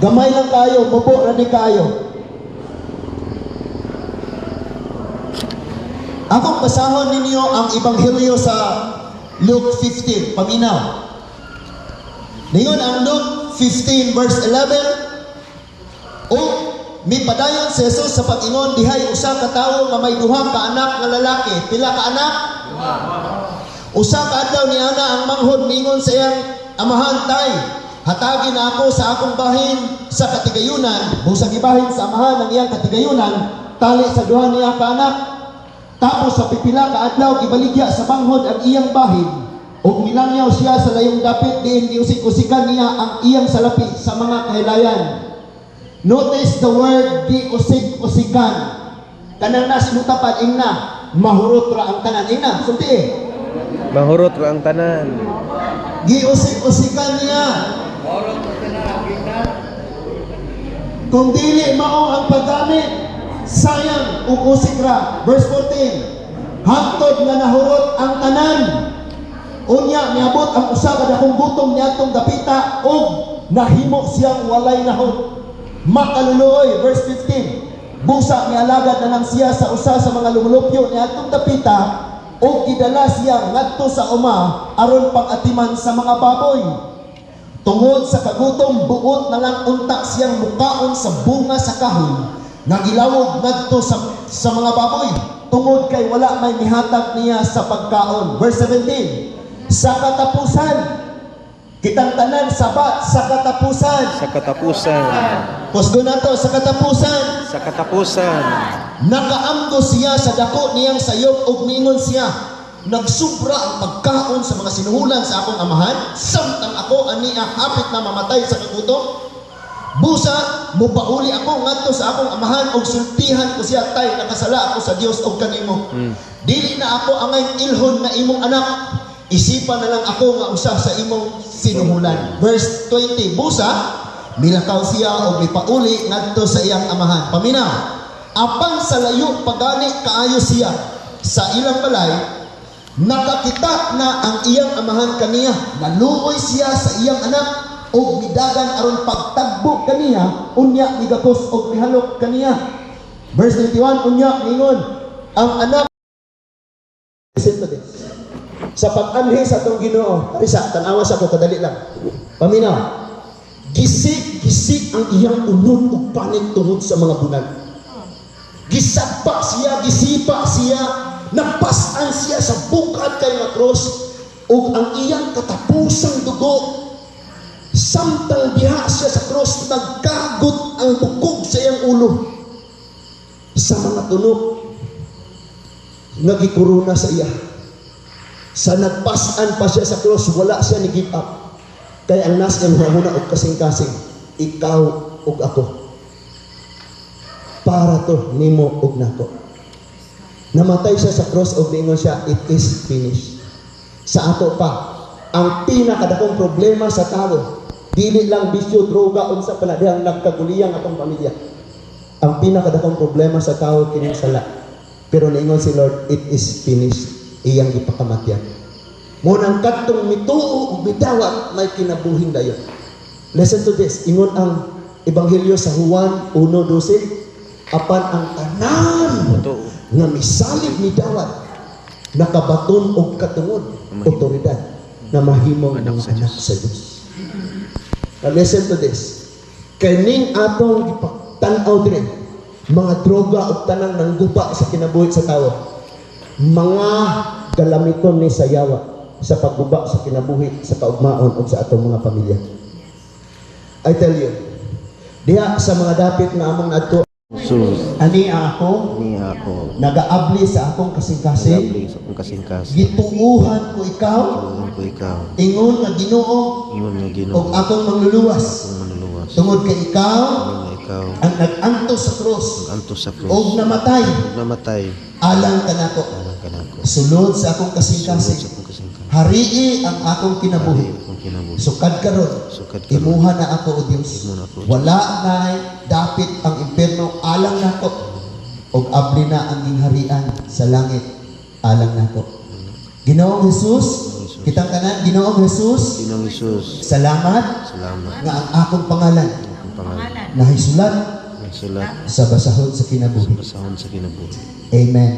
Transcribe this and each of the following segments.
Gamay lang kayo, mubo ra ni kayo. Akong basahon ninyo ang Ebanghelyo sa Luke 15, paminaw. Ningon ang Luke 15 verse 11, o mipadayon si Jesus sa pag-ingon, dihay usa ka tawo nga may duha ka anak nga lalaki. Pila ka anak? Usa ka adlaw ni ana ang manghod mingon sa iyang amahan, tay, hatagi na ako sa akong bahin sa katigayunan. Busang ibahin sa amahan ng iyang katigayunan, tali sa duha niya ka anak. Tapos sa pipila ka adlaw gibaligya sa manghod ang iyang bahin, ug milangyaw siya sa layong dapit diin giusik-usikan niya ang iyang salapi sa mga kahilayan. Notice the word giusik-usikan. Kanang nasinutapad ingna, mahurot ra ang tanan. Ingna, sulti Mahurot ra ang tanan. Giusik-usikan niya. Kung dili mao ang paggamit, sayang ug usik ra. Verse 14. Hangtod nga nahurot ang tanan. Unya niabot ang usa ka dakong gutom niadtong dapita ug nahimo siyang walay nahod. Makaluluoy. Verse 15. Busa mialagad na lang siya sa usa sa mga lumulupyo niadtong dapita ug gidala siya ngadto sa uma aron pag-atiman sa mga baboy. Tungod sa kagutom, buot na lang unta siyang mukaon sa bunga sa kahoy nga gilawog ngadto sa mga baboy, tungod kay wala may mihatag niya sa pagkaon. Verse 17. Sa katapusan, kitang tanan sabat sa katapusan. Sa katapusan. Kusgo na to, sa katapusan. Sa katapusan. Nakaamgo siya sa dako niyang sayop ug mingon siya, nagsubra ang pagkaon sa mga sinuhulan sa akong amahan, samtang ako ania hapit na mamatay sa kagutom. Busa mubauli ako ngadto sa akong amahan ug sultihan ko siya, tay, nakasala ako sa Dios ug kanimo. Dili na ako angay ilhon na imong anak, isipan na lang ako nga usa sa imong sinuhulan. Verse 20. Busa milakaw siya ug mipauli ngadto sa iyang amahan. Paminaw, apan sa layo pagani kaayo siya sa ilang balay, nakakita na ang iyang amahan kaniya. Naluoy siya sa iyang anak ug midagan aron pagtagbo kaniya, unya migakos ug mihalok kaniya. Verse 21. Unya mingon ang anak, listen to this, sa pag-anhi sa atong Ginoo. Arisa, tanawa sa ko kadali lang. Paminaw, gisik ang iyang unod ug panig tungod sa mga bunag. Gisapa siya, gisipa siya, napasan siya sa bukad kay nga cross, ug ang iyang katapusang dugo, samtang diha siya sa cross, nagkagot ang bukog sa iyang ulo sa mga tunok nga gikuruna sa iya. Sa nagpasan pa siya sa cross, wala siya ni give up. Kaya ang nas ang huna og kasing-kasing, ikaw ug ako, para to nimo ug nako. Namatay siya sa cross ug niingon siya, it is finished. Sa ato pa, ang pinakadakong problema sa tao, dili lang bisyo, droga, unsa pala dihang nagkaguliyang atong pamilya. Ang pinakadakong problema sa tao kining sala. Pero niingon si Lord, it is finished. Iyang ipakamatyan. Munang kadtong mituo ug bidawat, may kinabuhing dayon. Listen to this. Ingon ang Ebanghelyo sa Juan 1:12. Apan ang tanan nga misalig ni dawat, nakabaton og katungod, otoridad na mahimong anak sa Dios. Listen to this. Kaning atong gipagtan-aw dire, mga droga ug tanang nangguba sa kinabuhi sa tawo, mga galamiton ni sayawa sa pagguba sa kinabuhi sa kaugmaon ug sa atong mga pamilya. I tell you, diha sa mga dapit nga among adto, ani ako nagaabli sa akong kasing-kasing, gituuhan ko ikaw, ingon nga Ginoo ug akong mangluluwas, tungod kay ikaw ang nag-antos sa cross ug namatay alang kanako. Sulod sa akong kasing-kasing, harii ang akong kinabuhi. Sukad karon, imuha na ako o Dios. Wala na dapit ang impierno alang nako, og abli na ang gingharian sa langit alang nako. Ginoong Jesus, kitang kanan, Ginoong Jesus, salamat nga ang akong pangalan pangalan. nahisulat Nasulat sa basahon sa kinabuhi. sa basahon sa kinabuhi. Amen.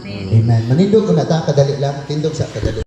Amen. Manindog ko na ta kadali lang, tindog sa kadali.